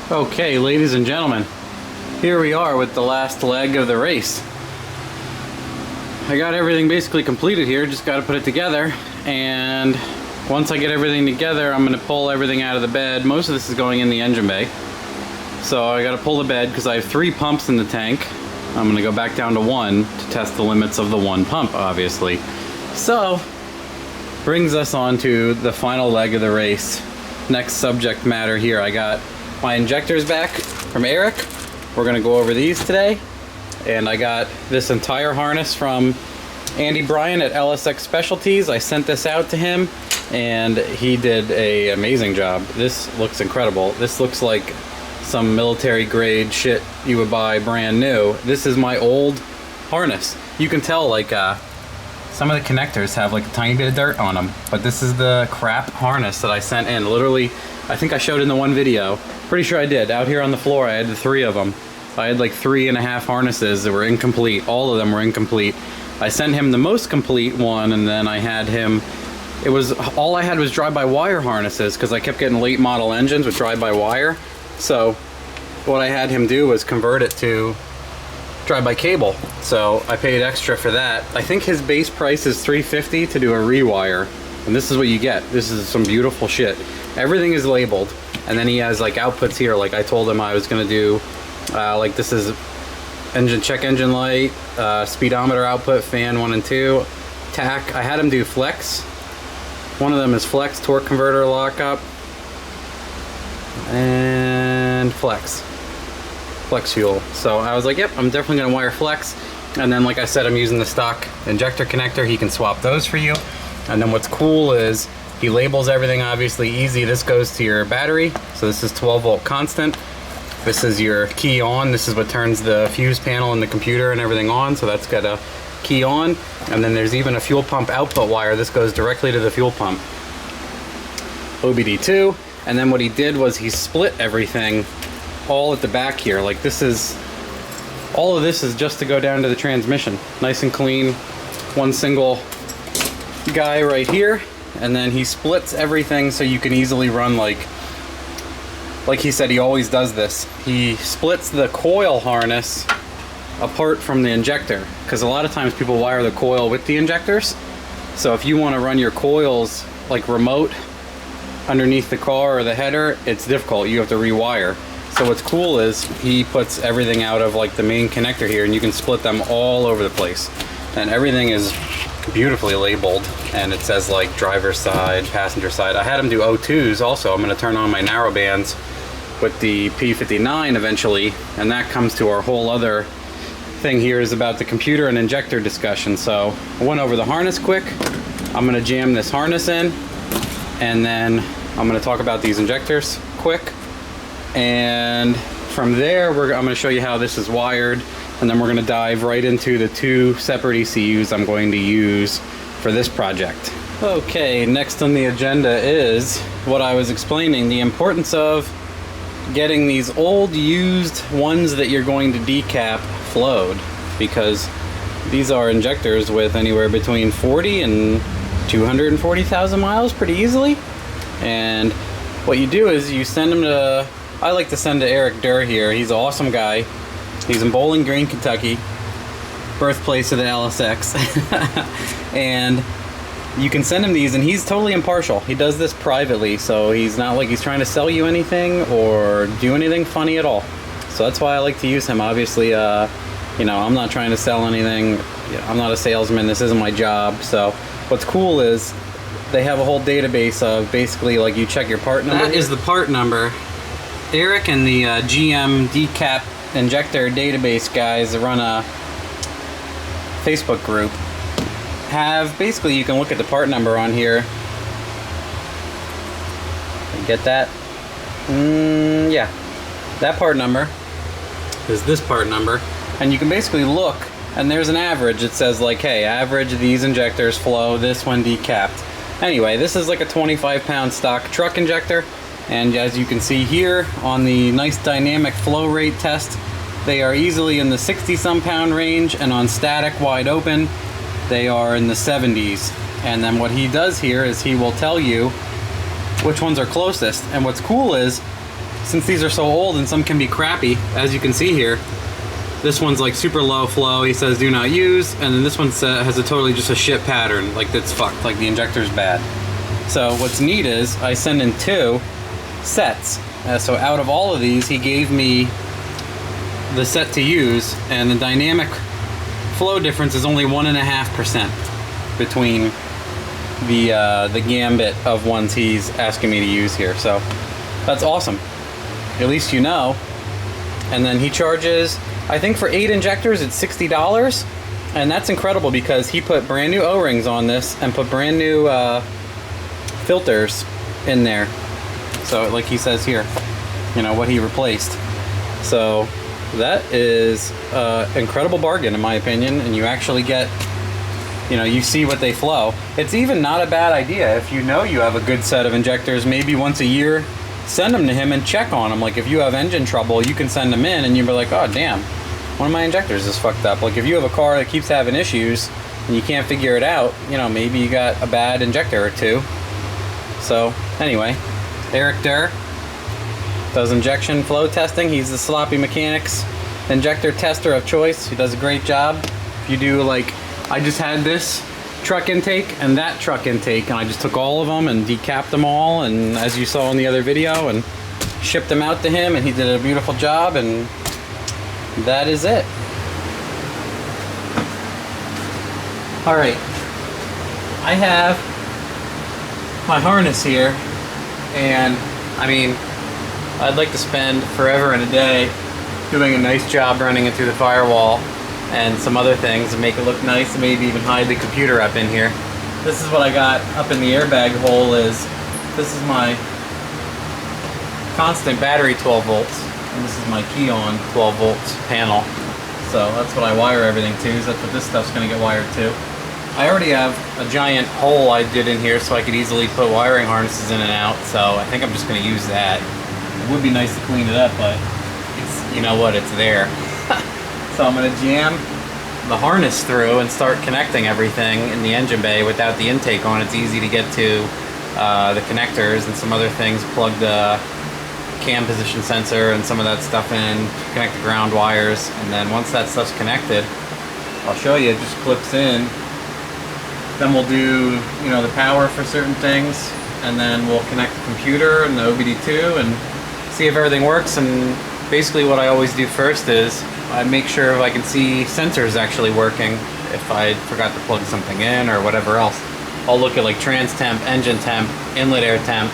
Okay, ladies and gentlemen, here we are with the last leg of the race. I got everything basically completed here, just got to put it together, and once I get everything together, I'm going to pull everything out of the bed. Most of this is going in the engine bay, so I got to pull the bed because I have 3 pumps in the tank. I'm going to go back down to 1 to test the limits of the 1 pump, obviously. So, brings us on to the final leg of the race. Next subject matter here, I got my injectors back from Eric. We're gonna go over these today. And I got this entire harness from Andy Bryan at LSX Specialties. I sent this out to him and he did an amazing job. This looks incredible. This looks like some military grade shit you would buy brand new. This is my old harness. You can tell like some of the connectors have like a tiny bit of dirt on them, but this is the crap harness that I sent in. Literally, I think I showed in the one video. Pretty sure I did. Out here on the floor, I had the 3 of them. I had like 3.5 harnesses that were incomplete. All of them were incomplete. I sent him the most complete one, and then I had him, it was, all I had was drive-by-wire harnesses because I kept getting late model engines with drive-by-wire. So what I had him do was convert it to drive-by-cable. So I paid extra for that. I think his base price is $350 to do a rewire. And this is what you get. This is some beautiful shit. Everything is labeled. And then he has like outputs here. Like I told him I was gonna do, like this is engine check engine light, speedometer output, fan 1 and 2, tach. I had him do flex. One of them is flex, torque converter lockup, and flex fuel. So I was like, yep, I'm definitely gonna wire flex. And then like I said, I'm using the stock injector connector. He can swap those for you. And then what's cool is he labels everything obviously easy. This goes to your battery. So this is 12 volt constant. This is your key on. This is what turns the fuse panel and the computer and everything on. So that's got a key on. And then there's even a fuel pump output wire. This goes directly to the fuel pump. OBD2. And then what he did was he split everything all at the back here. Like this is, all of this is just to go down to the transmission. Nice and clean. One single guy right here. And then he splits everything so you can easily run like he said he always does this. He splits the coil harness apart from the injector, because a lot of times people wire the coil with the injectors. So if you want to run your coils like remote underneath the car or the header, it's difficult. You have to rewire. So what's cool is he puts everything out of like the main connector here, and you can split them all over the place. And everything is beautifully labeled, and it says like driver's side, passenger side. I had him do O2s also. I'm going to turn on my narrow bands with the P59 eventually, and that comes to our whole other thing here is about the computer and injector discussion. So I went over the harness quick. I'm going to jam this harness in, and then I'm going to talk about these injectors quick, and from there I'm going to show you how this is wired. And then we're going to dive right into the 2 separate ECUs I'm going to use for this project. Okay, next on the agenda is what I was explaining, the importance of getting these old used ones that you're going to decap flowed, because these are injectors with anywhere between 40 and 240,000 miles pretty easily. And what you do is you send them to, I like to send to Eric Durr here. He's an awesome guy. He's in Bowling Green, Kentucky, birthplace of the LSX. And you can send him these, and he's totally impartial. He does this privately, so he's not like he's trying to sell you anything or do anything funny at all. So that's why I like to use him. Obviously, you know, I'm not trying to sell anything. I'm not a salesman. This isn't my job. So what's cool is they have a whole database of basically like you check your part number. That is the part number. Eric and the GM decap injector database guys that run a Facebook group have basically, you can look at the part number on here. Get that? Yeah, that part number is this part number, and you can basically look, and there's an average. It says like, hey, average these injectors flow, this one decapped. Anyway, this is like a 25-pound stock truck injector, and as you can see here on the nice dynamic flow rate test, they are easily in the 60-some pound range, and on static wide open they are in the 70s. And then what he does here is he will tell you which ones are closest. And what's cool is since these are so old and some can be crappy, as you can see here, this one's like super low flow, he says do not use, and then this one has a totally just a shit pattern, like that's fucked, like the injector's bad. So what's neat is I send in 2 sets. So out of all of these, he gave me the set to use, and the dynamic flow difference is only 1.5% between the gambit of ones he's asking me to use here. So that's awesome. At least you know. And then he charges, I think for 8 injectors it's $60, and that's incredible because he put brand new O-rings on this and put brand new filters in there. So like he says here, you know, what he replaced. So that is an incredible bargain in my opinion, and you actually get, you know, you see what they flow. It's even not a bad idea if you know you have a good set of injectors, maybe once a year, send them to him and check on them. Like if you have engine trouble, you can send them in and you'll be like, oh damn, one of my injectors is fucked up. Like if you have a car that keeps having issues and you can't figure it out, you know, maybe you got a bad injector or two. So anyway, Eric Durr does injection flow testing. He's the Sloppy Mechanics injector tester of choice. He does a great job. If you do, like, I just had this truck intake and that truck intake, and I just took all of them and decapped them all, and as you saw in the other video, and shipped them out to him, and he did a beautiful job, and that is it. Alright, I have my harness here, and I mean, I'd like to spend forever and a day doing a nice job running it through the firewall and some other things and make it look nice, and maybe even hide the computer up in here. This is what I got up in the airbag hole. This is my constant battery 12 volts, and this is my key on 12 volts panel. So that's what I wire everything to, so that's what this stuff's going to get wired to. I already have a giant hole I did in here so I could easily put wiring harnesses in and out, so I think I'm just going to use that. It would be nice to clean it up, but it's, you know what, it's there. So I'm going to jam the harness through and start connecting everything in the engine bay without the intake on. It's easy to get to the connectors and some other things, plug the cam position sensor and some of that stuff in, connect the ground wires, and then once that stuff's connected, I'll show you, it just clips in. Then we'll do, you know, the power for certain things, and then we'll connect the computer and the OBD2 and see if everything works. And basically what I always do first is I make sure if I can see sensors actually working. If I forgot to plug something in or whatever else, I'll look at like trans temp, engine temp, inlet air temp.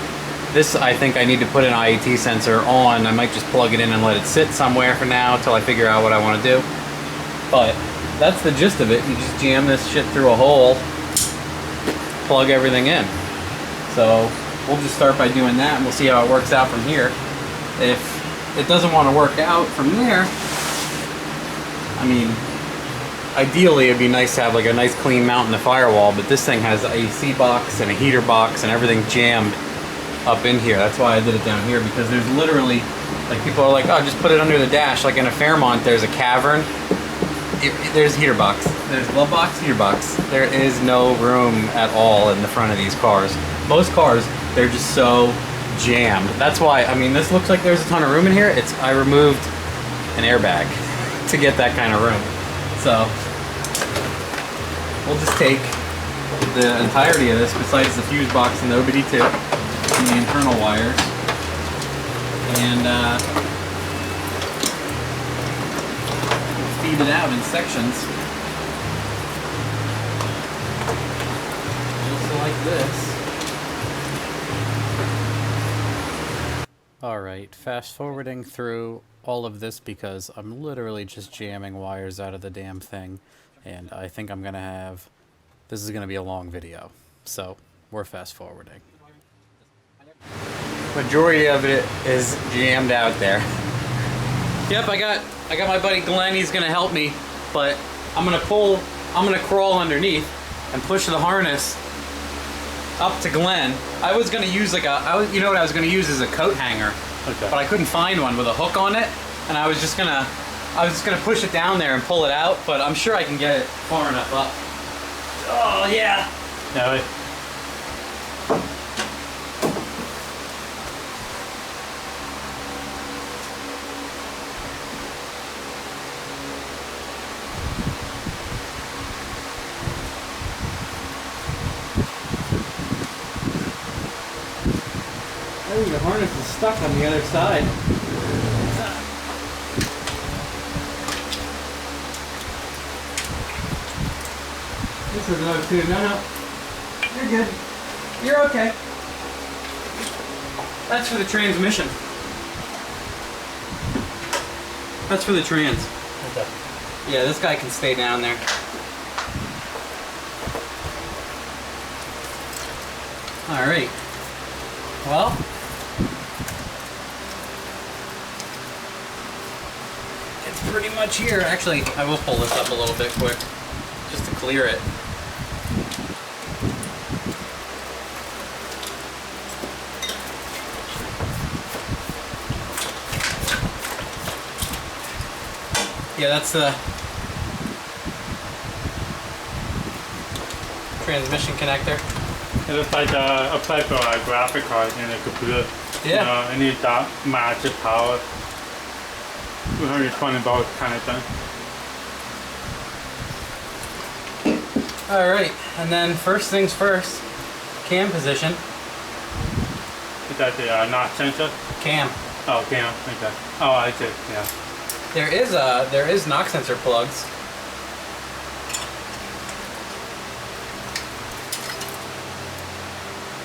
This, I think I need to put an IET sensor on. I might just plug it in and let it sit somewhere for now until I figure out what I want to do. But that's the gist of it. You just jam this shit through a hole, plug everything in. So we'll just start by doing that, and we'll see how it works out from here. If it doesn't want to work out from there, I mean, ideally it'd be nice to have like a nice clean mount in the firewall, but this thing has a AC box and a heater box and everything jammed up in here. That's why I did it down here, because there's literally, like, people are like, oh, just put it under the dash. Like in a Fairmont, there's a cavern. There's heater box. There's glove box, heater box. There is no room at all in the front of these cars. Most cars, they're just so jammed. That's why, I mean, this looks like there's a ton of room in here. I removed an airbag to get that kind of room. So we'll just take the entirety of this, besides the fuse box and the OBD2 and the internal wires, and feed it out in sections, just like this. Alright, fast forwarding through all of this because I'm literally just jamming wires out of the damn thing, and I think I'm gonna have, this is gonna be a long video, so we're fast forwarding. Majority of it is jammed out there. Yep, I got my buddy Glenn. He's gonna help me, but I'm gonna crawl underneath and push the harness up to Glenn. I was gonna use like you know what I was gonna use is a coat hanger, okay, but I couldn't find one with a hook on it, and I was just gonna push it down there and pull it out, but I'm sure I can get it far enough up. Oh yeah. No. Ooh, the harness is stuck on the other side. This is another two. No. You're good. You're okay. That's for the transmission. That's for the trans. Okay. Yeah, this guy can stay down there. Alright. Well. It's pretty much here. Actually, I will pull this up a little bit quick. Just to clear it. Yeah, that's the transmission connector. It looks like a type of a graphic card in a computer. Yeah. You know, it needs that massive power. 220 volts kind of thing. Alright, and then first things first, cam position. Is that the knock sensor? Cam. Oh, cam. Okay. Oh, I see. Yeah. There is knock sensor plugs.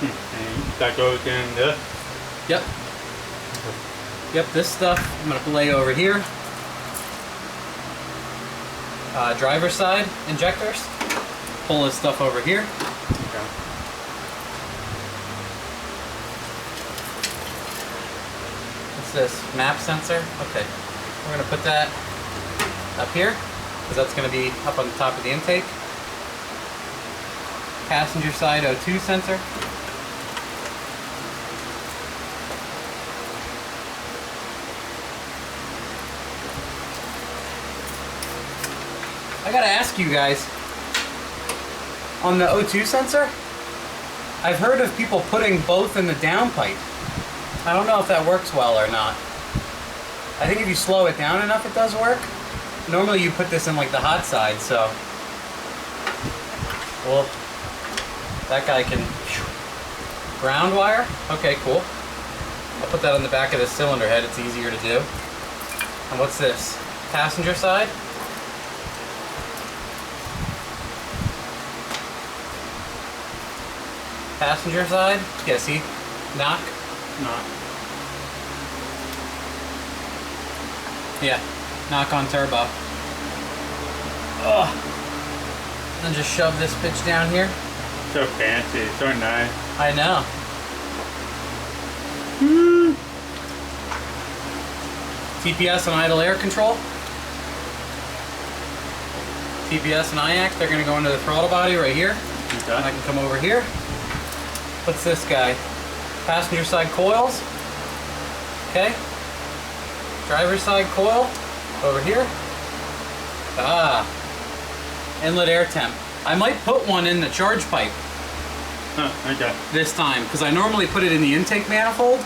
And that goes in this. Yep. Yep, this stuff I'm gonna lay over here. Driver's side injectors. Pull this stuff over here. Okay. What's this? Map sensor? Okay. We're gonna put that up here, because that's gonna be up on the top of the intake. Passenger side O2 sensor. I gotta ask you guys, on the O2 sensor, I've heard of people putting both in the downpipe. I don't know if that works well or not. I think if you slow it down enough, it does work. Normally you put this in like the hot side, so. Well, that guy can. Ground wire? Okay, cool. I'll put that on the back of the cylinder head, it's easier to do. And what's this? Passenger side? Passenger side? Yeah, see? Knock? Knock. Yeah, knock on turbo. Ugh. And just shove this bitch down here. So fancy, so nice. I know. TPS and idle air control. TPS and IAC, they're going to go into the throttle body right here. Okay. And I can come over here. What's this guy? Passenger side coils. Okay. Driver's side coil. Over here. Inlet air temp. I might put one in the charge pipe. Okay. This time, because I normally put it in the intake manifold,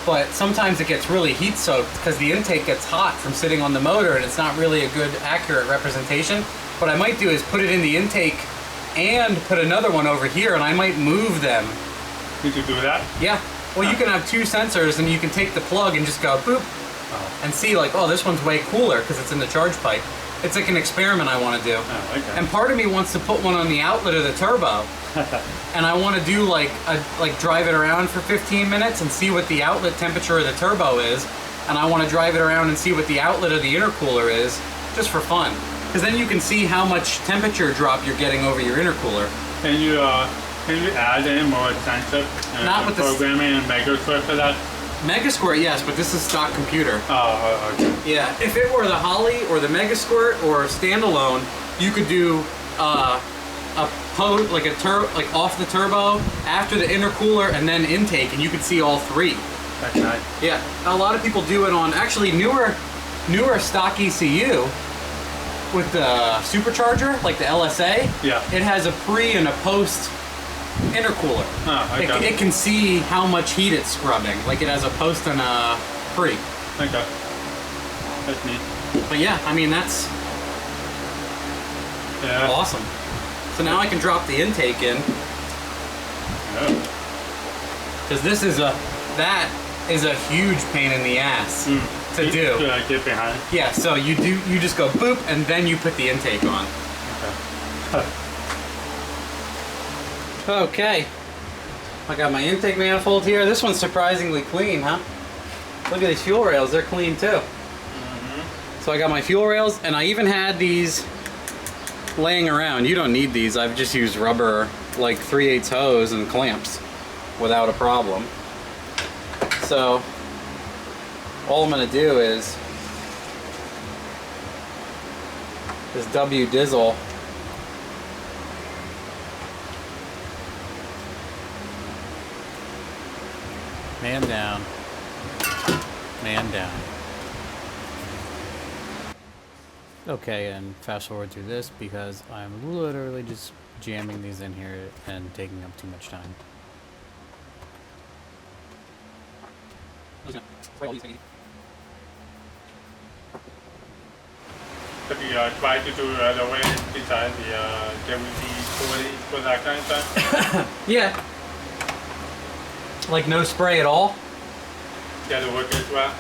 but sometimes it gets really heat soaked because the intake gets hot from sitting on the motor and it's not really a good accurate representation. What I might do is put it in the intake and put another one over here, and I might move them. Did you do that? Yeah. Well, you can have two sensors and you can take the plug and just go boop and see like, oh, this one's way cooler because it's in the charge pipe. It's like an experiment I want to do. Oh, okay. And part of me wants to put one on the outlet of the turbo. And I want to do like drive it around for 15 minutes and see what the outlet temperature of the turbo is. And I want to drive it around and see what the outlet of the intercooler is, just for fun. Because then you can see how much temperature drop you're getting over your intercooler. Can you add in more sensor Not with the programming and Megasquirt for that? Megasquirt, yes, but this is stock computer. Oh, okay. Yeah, if it were the Holly or the Megasquirt or standalone, you could do like off the turbo, after the intercooler, and then intake, and you could see all three. That's nice. Yeah, a lot of people do it on actually newer stock ECU with the supercharger, like the LSA. Yeah. It has a pre and a post intercooler. Oh, okay. It can see how much heat it's scrubbing. Like it has a post and a pre. Okay. That's neat. But yeah, I mean that's awesome. So now I can drop the intake in. Oh. Because this is that is a huge pain in the ass to do. Yeah, get behind. Yeah, so you just go boop and then you put the intake on. Okay. I got my intake manifold here. This one's surprisingly clean, huh? Look at these fuel rails, they're clean too. So I got my fuel rails, and I even had these laying around. You don't need these. I've just used rubber, like 3/8 hose and clamps without a problem. So all I'm gonna do is this W Dizzle. Man down. Man down. Okay, and fast forward through this because I'm literally just jamming these in here and taking up too much time. Have you tried to do the way design the WD-40 for that kind of stuff? Yeah. Like no spray at all? Yeah, the work as well.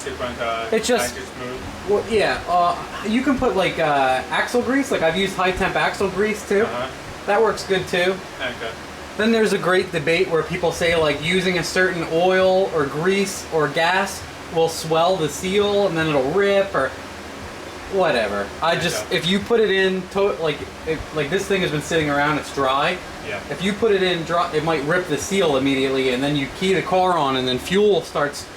Different, It's just- nice and smooth. Well, yeah. You can put like axle grease. Like I've used high temp axle grease too. That works good too. Okay. Then there's a great debate where people say like using a certain oil or grease or gas will swell the seal and then it'll rip or whatever. I just if you put it in like this thing has been sitting around, it's dry. Yeah. If you put it in dry, it might rip the seal immediately, and then you key the car on, and then fuel starts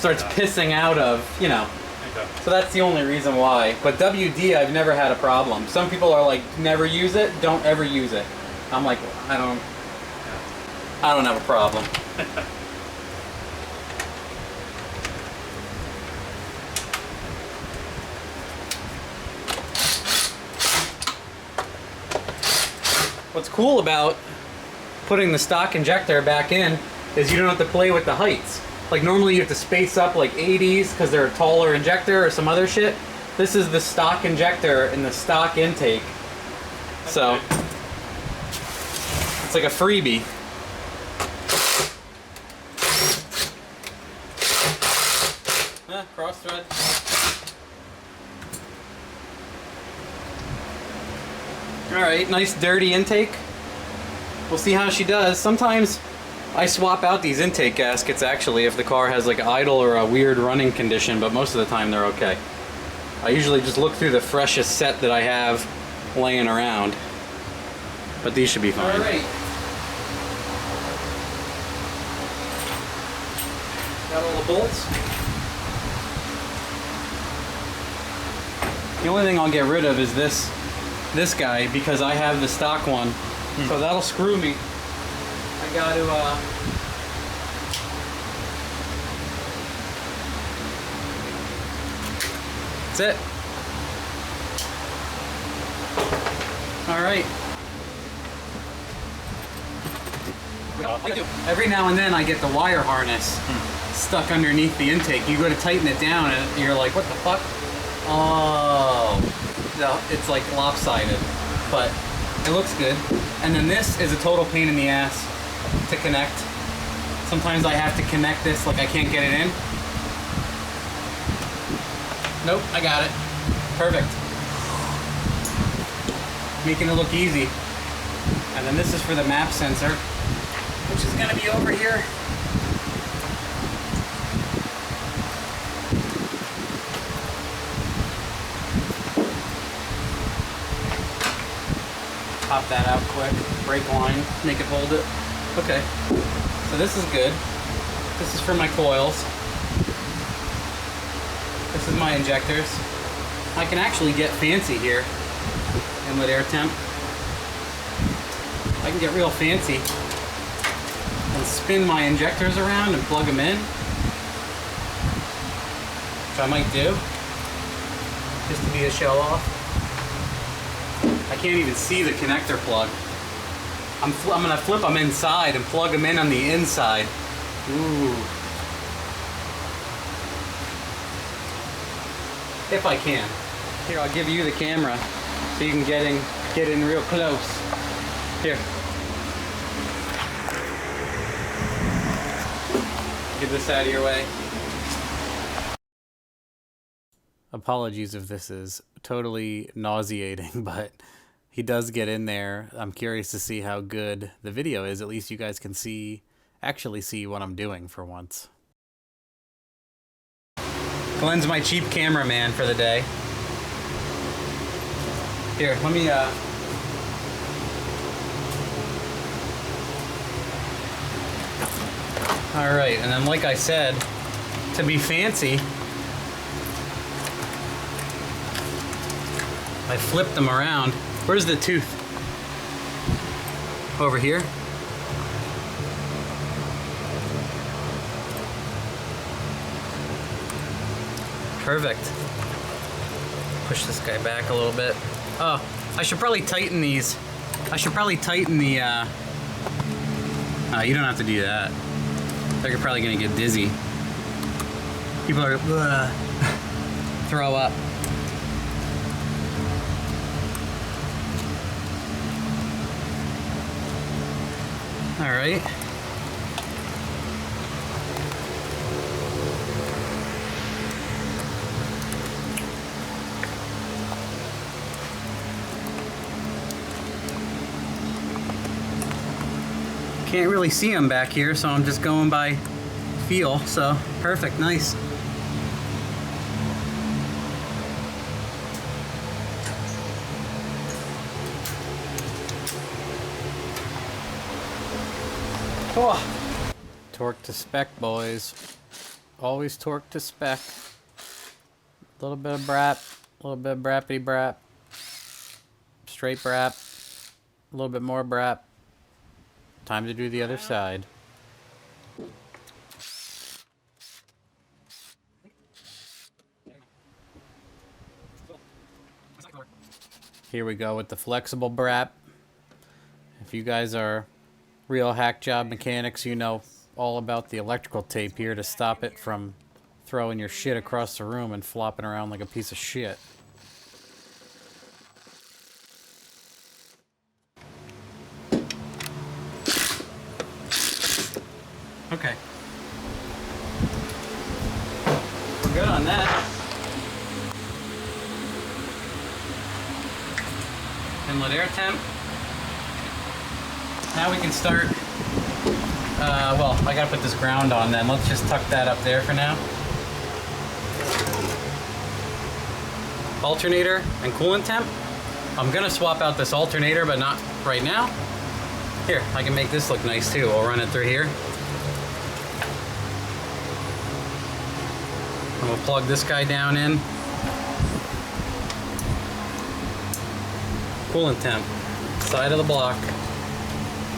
pissing out of, you know. Okay. So that's the only reason why. But WD, I've never had a problem. Some people are like, never use it, don't ever use it. I'm like, I don't have a problem. What's cool about putting the stock injector back in is you don't have to play with the heights. Like normally you have to space up like 80s because they're a taller injector or some other shit. This is the stock injector in the stock intake. So it's like a freebie. Cross thread. Alright, nice dirty intake. We'll see how she does. Sometimes I swap out these intake gaskets actually if the car has like idle or a weird running condition, but most of the time they're okay. I usually just look through the freshest set that I have laying around. But these should be fine. Alright. Got all the bolts. The only thing I'll get rid of is this guy because I have the stock one. So that'll screw me. I got to that's it. All right. Every now and then I get the wire harness stuck underneath the intake. You go to tighten it down and you're like, what the fuck? Oh, no, it's like lopsided, but it looks good. And then this is a total pain in the ass to connect. Sometimes I have to connect this, like I can't get it in. Nope, I got it. Perfect. Making it look easy. And then this is for the map sensor, which is gonna be over here. Pop that out quick, brake line, make it hold it. Okay, so this is good. This is for my coils. This is my injectors. I can actually get fancy here, inlet air temp. I can get real fancy and spin my injectors around and plug them in, which I might do, just to be a show off. I can't even see the connector plug. I'm gonna flip them inside and plug them in on the inside. Ooh. If I can. Here, I'll give you the camera so you can get in real close. Here. Get this out of your way. Apologies if this is totally nauseating, but he does get in there. I'm curious to see how good the video is. At least you guys can actually see what I'm doing for once. Glenn's my cheap cameraman for the day. Here, let me, Alright, and then like I said, to be fancy, I flipped them around. Where's the tooth? Over here? Perfect. Push this guy back a little bit. Oh, I should probably tighten these. I should probably tighten the, you don't have to do that. They're probably gonna get dizzy. People are, throw up. All right. Can't really see them back here, so I'm just going by feel. So perfect, nice. Oh. Torque to spec, boys. Always torque to spec. A little bit of brap, a little bit of brappity brap. Straight brap, a little bit more brap. Time to do the other side. Here we go with the flexible brap. If you guys are real hack job mechanics, you know all about the electrical tape here to stop it from throwing your shit across the room and flopping around like a piece of shit. Okay. We're good on that. Inlet air temp. Now we can start, well, I gotta put this ground on then. Let's just tuck that up there for now. Alternator and coolant temp. I'm gonna swap out this alternator, but not right now. Here, I can make this look nice too. We'll run it through here. And we'll plug this guy down in. Coolant temp, side of the block.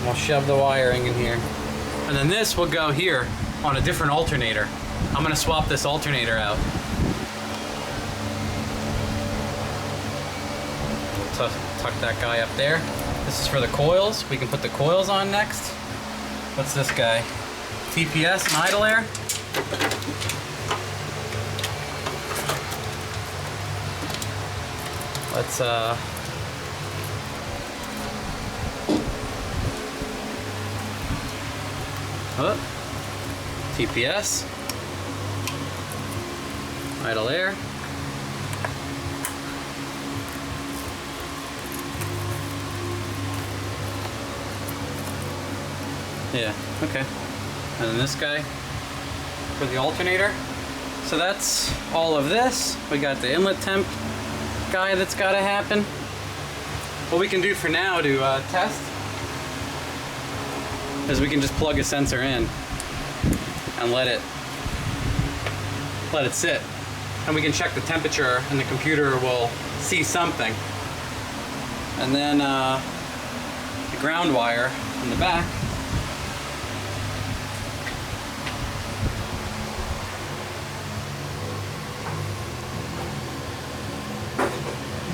We'll shove the wiring in here. And then this will go here on a different alternator. I'm gonna swap this alternator out. Tuck that guy up there. This is for the coils. We can put the coils on next. What's this guy? TPS and idle air. Let's TPS, idle air, yeah, okay, and then this guy for the alternator. So that's all of this. We got the inlet temp guy that's got to happen. What we can do for now to test is we can just plug a sensor in and let it sit, and we can check the temperature and the computer will see something. And then the ground wire in the back,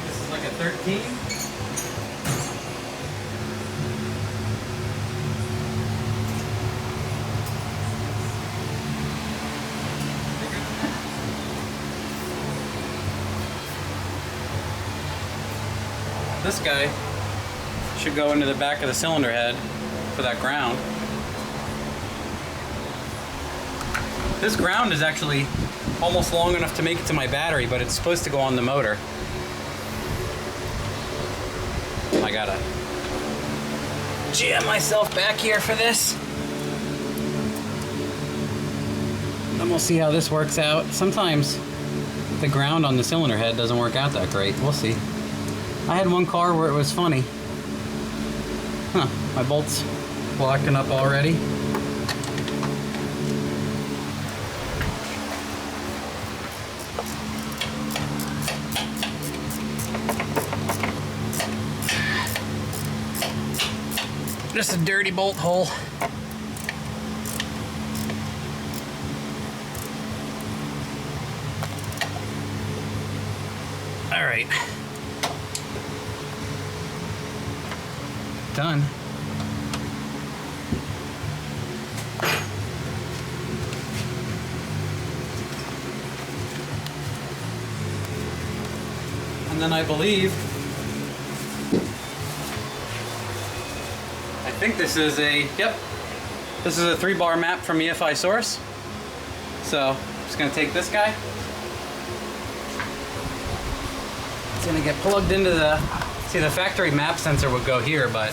this is like a 13. This guy should go into the back of the cylinder head for that ground. This ground is actually almost long enough to make it to my battery, but it's supposed to go on the motor. I gotta jam myself back here for this. And we'll see how this works out. Sometimes the ground on the cylinder head doesn't work out that great. We'll see. I had one car where it was funny. Huh, my bolt's locking up already. Just a dirty bolt hole. All right. Done. And then I believe, I think this is a, yep, this is a 3-bar map from EFI Source. So I'm just gonna take this guy. It's gonna get plugged into the, see the factory map sensor would go here, but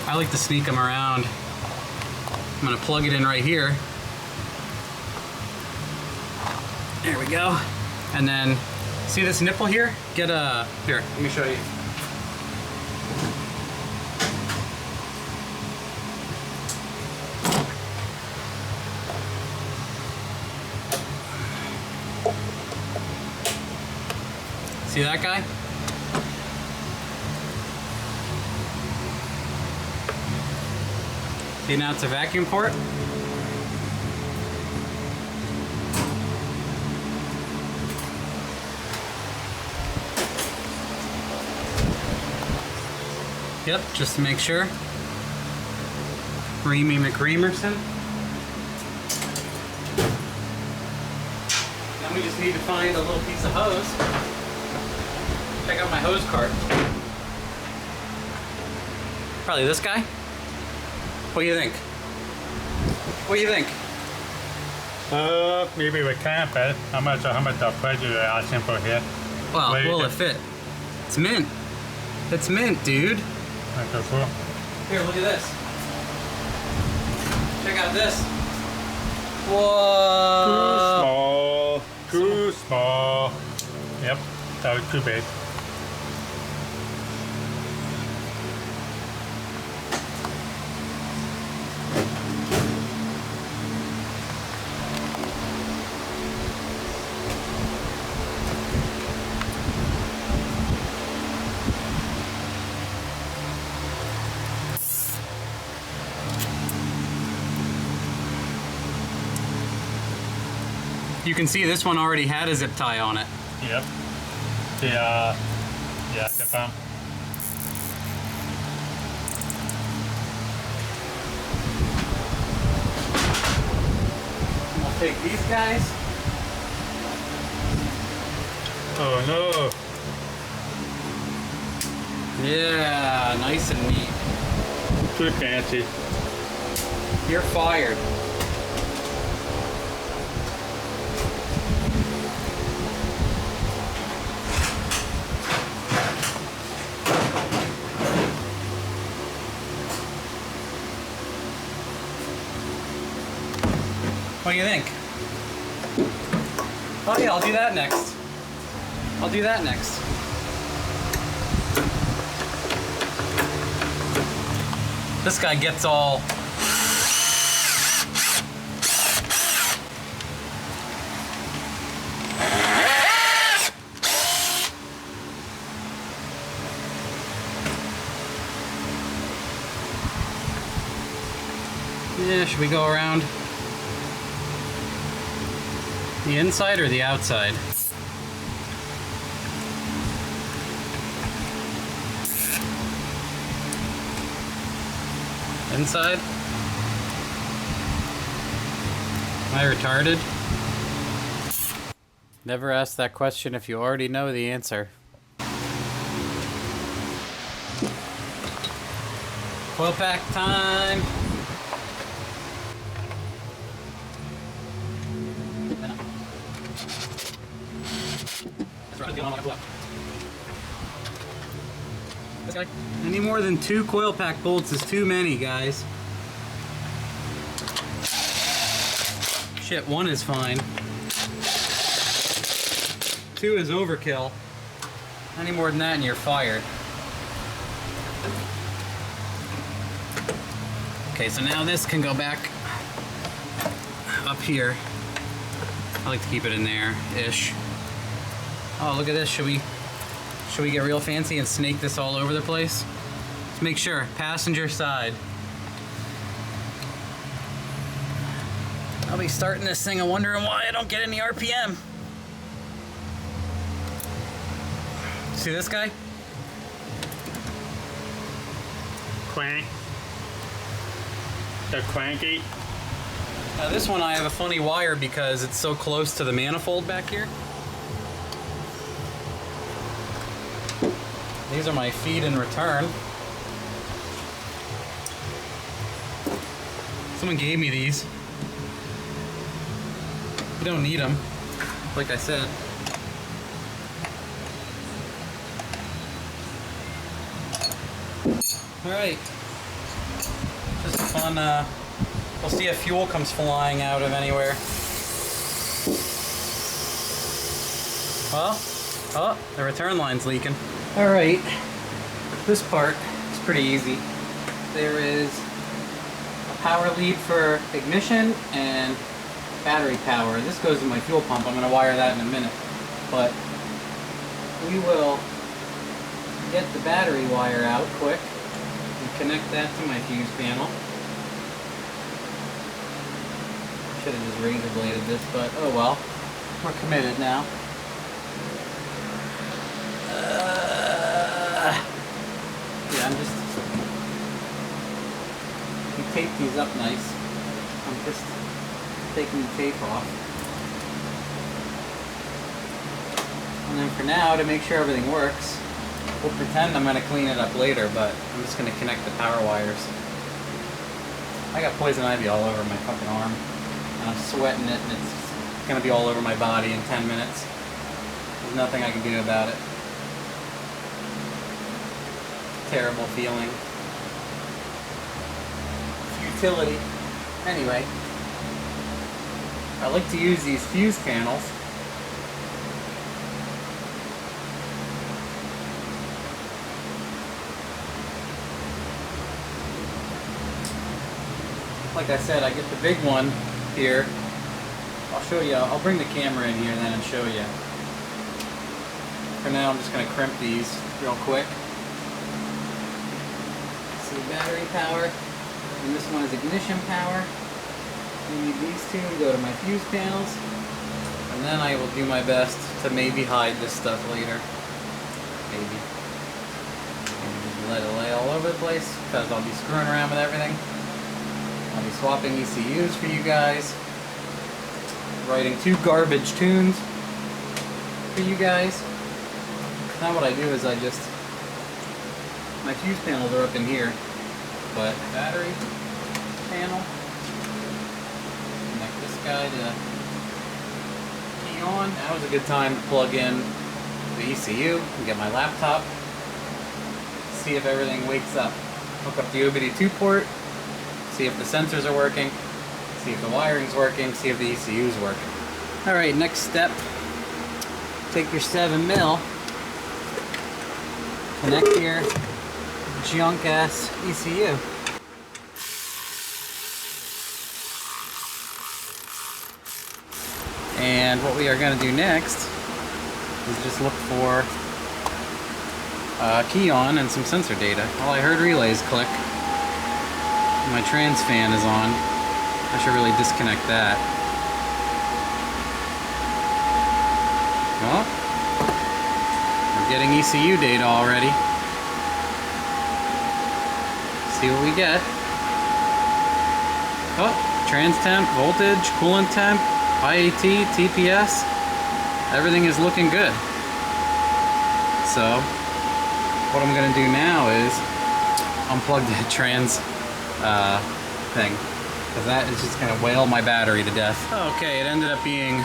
I like to sneak them around. I'm gonna plug it in right here. There we go. And then, see this nipple here? Get a, here, let me show you. See that guy? See, now it's a vacuum port. Yep, just to make sure. Reamy McReamerson. Now we just need to find a little piece of hose. Check out my hose cart. Probably this guy. What do you think? What do you think? Maybe we can, but how much of price you are asking for here? Well, will it fit? It's mint. It's mint, dude. Okay, cool. Here, look at this. Check out this. Whoa. Too small. Yep, that was too big. You can see this one already had a zip tie on it. Yep. Yeah, the pump. I'll take these guys. Oh no. Yeah, nice and neat. Too fancy. You're fired. What do you think? Oh yeah, I'll do that next. I'll do that next. This guy gets all... Yeah, should we go around the inside or the outside? Inside? Am I retarded? Never ask that question if you already know the answer. Coil pack time! Any more than 2 coil pack bolts is too many, guys. Shit, 1 is fine. 2 is overkill. Any more than that and you're fired. Okay, so now this can go back up here. I like to keep it in there-ish. Oh, look at this. Should we get real fancy and snake this all over the place? Let's make sure. Passenger side. I'll be starting this thing and wondering why I don't get any RPM. See this guy? Crank. The cranky. Now this one I have a funny wire because it's so close to the manifold back here. These are my feed and return. Someone gave me these. You don't need them, like I said. Alright. Just fun, we'll see if fuel comes flying out of anywhere. Well, oh, the return line's leaking. Alright, this part is pretty easy. There is a power lead for ignition and battery power. This goes to my fuel pump. I'm going to wire that in a minute. But we will get the battery wire out quick and connect that to my fuse panel. Should have just razor bladed this, but oh well. We're committed now. Yeah, I'm just... We tape these up nice. I'm just taking the tape off. And then for now, to make sure everything works, we'll pretend I'm going to clean it up later, but I'm just going to connect the power wires. I got poison ivy all over my fucking arm, and I'm sweating it, and it's going to be all over my body in 10 minutes. There's nothing I can do about it. Terrible feeling. Futility. Anyway, I like to use these fuse panels. Like I said, I get the big one here. I'll show you. I'll bring the camera in here then and show you. For now, I'm just going to crimp these real quick. See, battery power, and this one is ignition power. We need these two to go to my fuse panels, and then I will do my best to maybe hide this stuff later. Maybe. Just let it lay all over the place, because I'll be screwing around with everything. I'll be swapping ECUs for you guys, writing 2 garbage tunes for you guys. Now what I do is I just, my fuse panels are up in here, but battery panel, connect this guy to key on. That was a good time to plug in the ECU and get my laptop, see if everything wakes up. Hook up the OBD2 port, see if the sensors are working, see if the wiring's working, see if the ECU's working. Alright, next step, take your 7mm, connect your junk ass ECU. And what we are going to do next is just look for a key on and some sensor data. Well, I heard relays click. My trans fan is on. I should really disconnect that. Well, we're getting ECU data already. See what we get. Oh, trans temp, voltage, coolant temp, IAT, TPS. Everything is looking good. So, what I'm going to do now is unplug the trans thing, because that is just going to whale my battery to death. Okay, it ended up being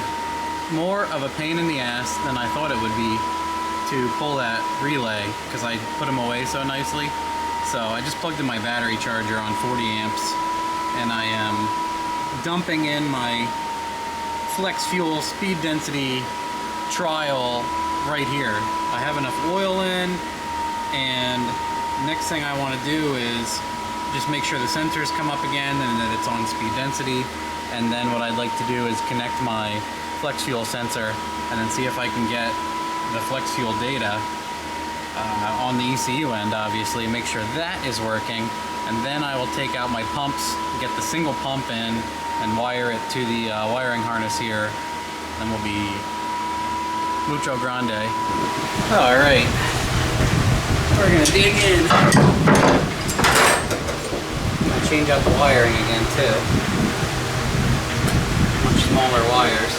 more of a pain in the ass than I thought it would be. to pull that relay because I put them away so nicely. So I just plugged in my battery charger on 40 amps and I am dumping in my flex fuel speed density trial right here. I have enough oil in, and next thing I want to do is just make sure the sensors come up again and that it's on speed density. And then what I'd like to do is connect my flex fuel sensor and then see if I can get the flex fuel data on the ECU end, obviously, make sure that is working. And then I will take out my pumps, get the single pump in, and wire it to the wiring harness here. Then we'll be mucho grande. All right, we're gonna dig in. I'm gonna change out the wiring again too. Much smaller wires.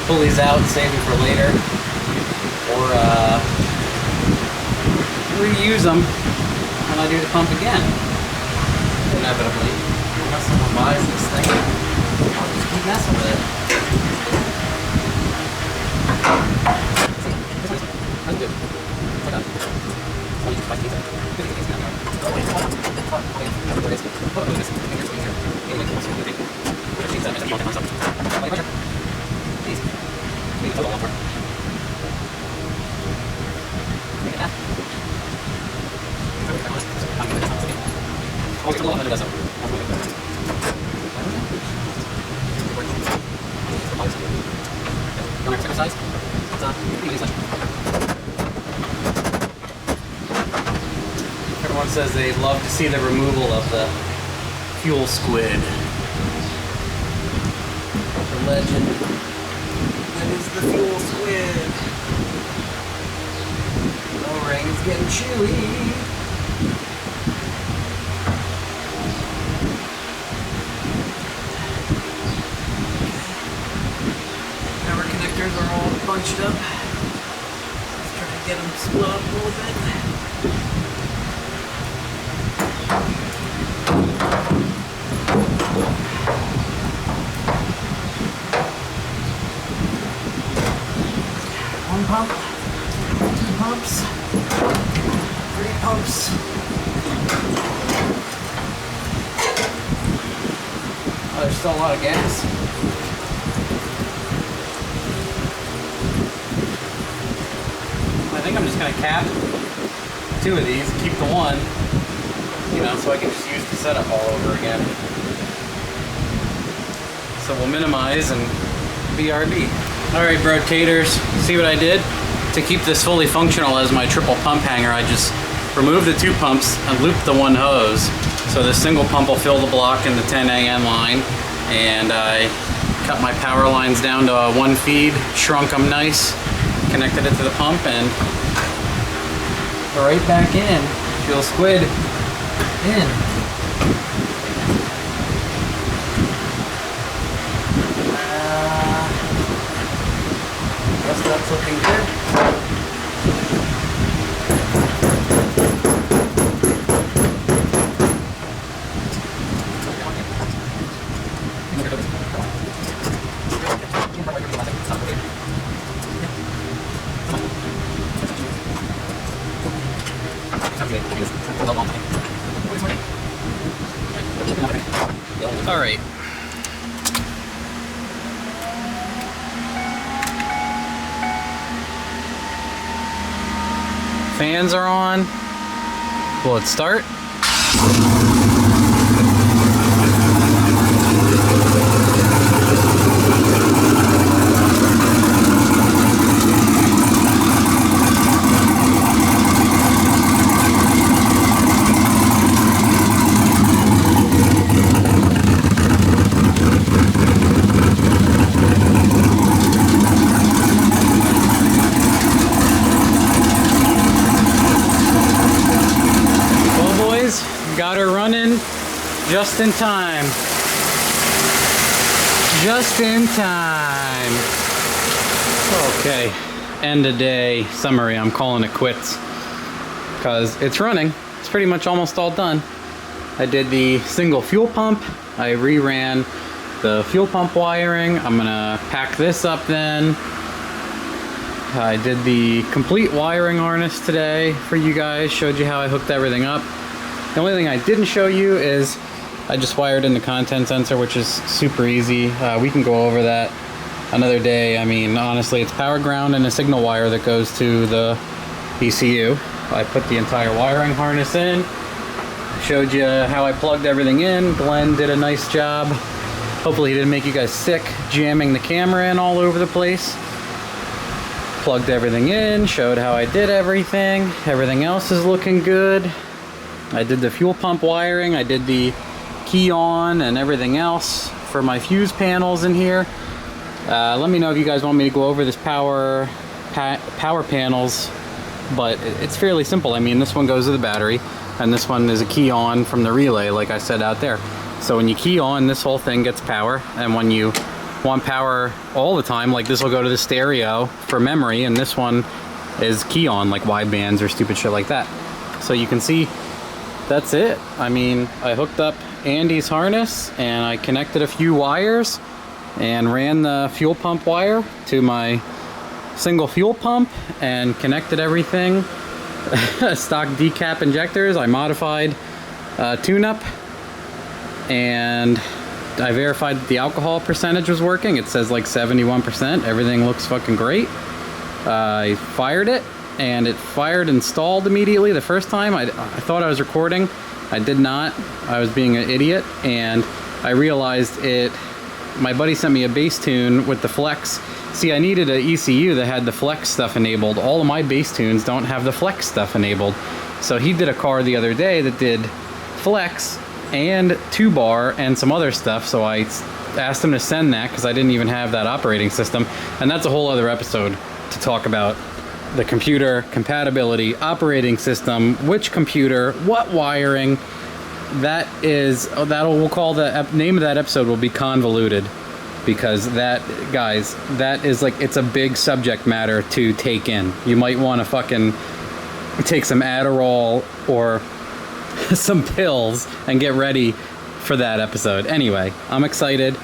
Pull these out, save them for later, or reuse them when I do the pump again. Inevitably, unless someone buys this thing, I'll just keep messing with it. That's good. Everyone says they'd love to see the removal of the fuel squid. The legend that is the fuel squid. The ring is getting chewy. Power connectors are all bunched up. Let's try to get them split up a little bit. One pump, two pumps, three pumps. Oh, there's still a lot of gas. I think I'm just going to cap two of these, keep the one, you know, so I can just use the setup all over again. So we'll minimize and BRB. Alright, brotators, see what I did? To keep this fully functional as my triple pump hanger, I just removed the two pumps and looped the one hose. So the single pump will fill the block in the 10 AN line, and I cut my power lines down to a 1 feed, shrunk them nice, connected it to the pump, and right back in. Fuel squid in. Guess that's looking good. All right. Fans are on. Will it start? Got her running just in time. Just in time. Okay, end of day summary. I'm calling it quits because it's running. It's pretty much almost all done. I did the single fuel pump. I reran the fuel pump wiring. I'm gonna pack this up then. I did the complete wiring harness today for you guys, showed you how I hooked everything up. The only thing I didn't show you is I just wired in the content sensor, which is super easy. We can go over that another day. I mean, honestly, it's power ground and a signal wire that goes to the ECU. I put the entire wiring harness in, showed you how I plugged everything in. Glenn did a nice job. Hopefully he didn't make you guys sick jamming the camera in all over the place. Plugged everything in, showed how I did everything. Everything else is looking good. I did the fuel pump wiring, I did the key on and everything else for my fuse panels in here. Let me know if you guys want me to go over this power panels, but it's fairly simple. I mean, this one goes to the battery, and this one is a key on from the relay, like I said out there. So when you key on, this whole thing gets power, and when you want power all the time, like this will go to the stereo for memory, and this one is key on, like widebands or stupid shit like that. So you can see that's it. I mean, I hooked up Andy's harness and I connected a few wires and ran the fuel pump wire to my single fuel pump and connected everything. Stock decap injectors. I modified tune-up, and I verified that the alcohol percentage was working. It says like 71%. Everything looks fucking great. I fired it, and it fired and stalled immediately the first time. I thought I was recording. I did not. I was being an idiot, and I realized it. My buddy sent me a bass tune with the flex. See, I needed an ECU that had the flex stuff enabled. All of my bass tunes don't have the flex stuff enabled. So he did a car the other day that did flex and 2-bar and some other stuff. So I asked him to send that because I didn't even have that operating system. And that's a whole other episode to talk about the computer compatibility, operating system, which computer, what wiring. We'll call the name of that episode will be Convoluted, because that, guys, that is like, it's a big subject matter to take in. You might want to fucking take some Adderall or some pills and get ready for that episode. Anyway, I'm excited.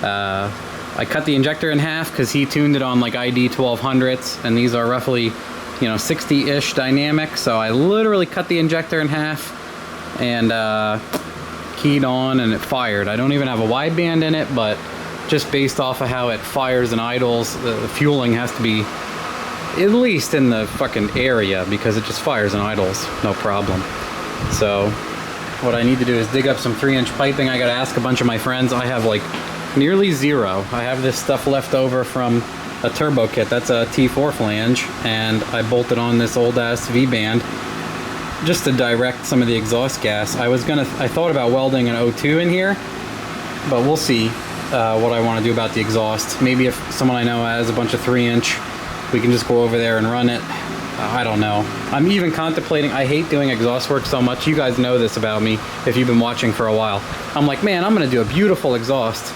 I cut the injector in half because he tuned it on like ID 1200s, and these are roughly, 60-ish dynamic. So I literally cut the injector in half and keyed on, and it fired. I don't even have a wideband in it, but just based off of how it fires and idles, the fueling has to be at least in the fucking area, because it just fires and idles, no problem. So what I need to do is dig up some 3-inch piping. I gotta ask a bunch of my friends. I have like nearly zero. I have this stuff left over from a turbo kit. That's a T4 flange, and I bolted on this old ass V-band just to direct some of the exhaust gas. I thought about welding an O2 in here, but we'll see what I want to do about the exhaust. Maybe if someone I know has a bunch of 3-inch, we can just go over there and run it. I don't know. I'm even contemplating. I hate doing exhaust work so much. You guys know this about me if you've been watching for a while. I'm like, man, I'm gonna do a beautiful exhaust,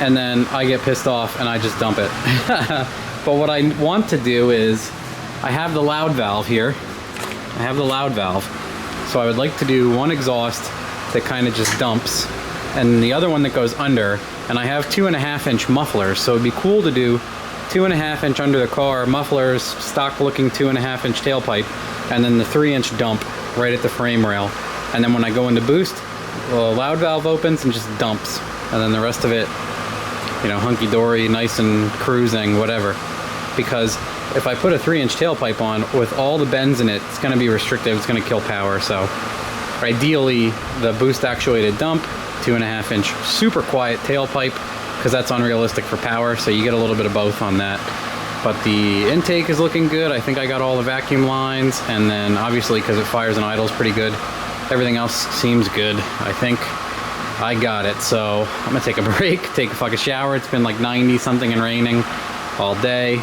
and then I get pissed off and I just dump it. But what I want to do is, I have the loud valve here. I have the loud valve. So I would like to do one exhaust that kind of just dumps, and the other one that goes under. And I have 2.5-inch mufflers, so it'd be cool to do 2.5-inch under the car mufflers, stock looking 2.5-inch tailpipe, and then the 3-inch dump right at the frame rail. And then when I go into boost, the loud valve opens and just dumps, and then the rest of it, hunky-dory, nice and cruising, whatever. Because if I put a 3-inch tailpipe on with all the bends in it, it's going to be restrictive, it's going to kill power. So ideally, the boost actuated dump, 2.5-inch super quiet tailpipe, because that's unrealistic for power, so you get a little bit of both on that. But the intake is looking good. I think I got all the vacuum lines, and then obviously because it fires and idles pretty good, everything else seems good. I think I got it. So I'm gonna take a break, take a fucking shower. It's been like 90 something and raining all day.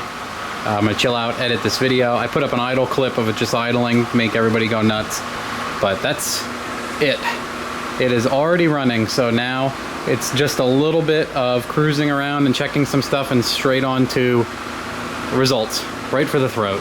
I'm gonna chill out, edit this video. I put up an idle clip of it just idling, make everybody go nuts. But that's it. It is already running, so now it's just a little bit of cruising around and checking some stuff and straight on to results, right for the throat.